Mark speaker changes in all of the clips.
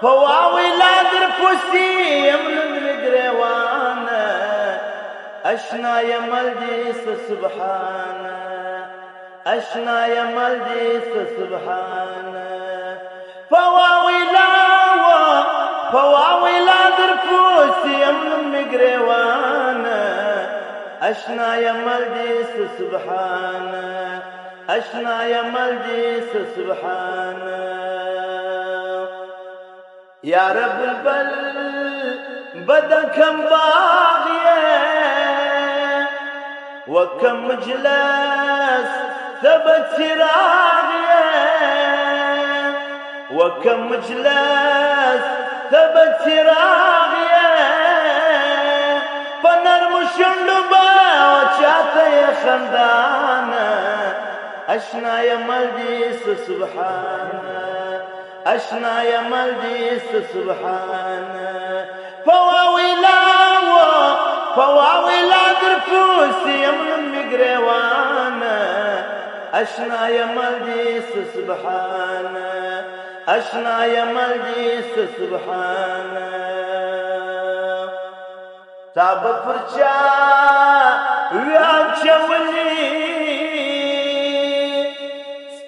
Speaker 1: فواوي لا درفوسي يمن القريوانة أشنا يا ملديس سبحانه أشنا يا ملديس سبحانه فواوي لا درفوسي يمن القريوانة أشنا يا ملديس سبحانه أشنا يا ملديس سبحانه يا رب البل بدا كم باغية وكم مجلس ثبت سراغية وكم مجلس ثبت سراغية فنرمش اللبا وشاتا يا خندانة أشنا يا ملديس سبحانه أشنا يا ملديس سبحانه فواوي لا درفوسي يمن مقريوانه أشنا يا ملديس سبحانه أشنا يا ملديس سبحانه تاب فرشا ويا شولي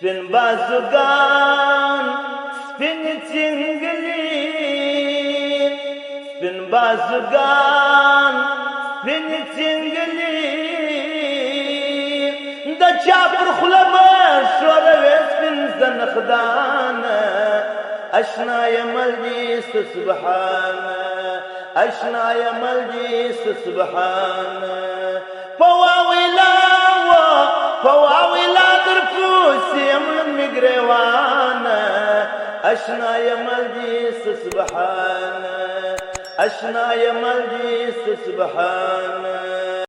Speaker 1: سبن بازوغان سبن تنقلين سبن بازوغان سبن تنقلين دا جابر خلبا شوروي سبن زنخدانة أشنا يا ملديس سبحانه أشنا يا ملديس سبحانه فواوي لا درفوسي يمن مقريوانه أشنا يا ملديس سبحانه أشنا يا ملديس سبحانه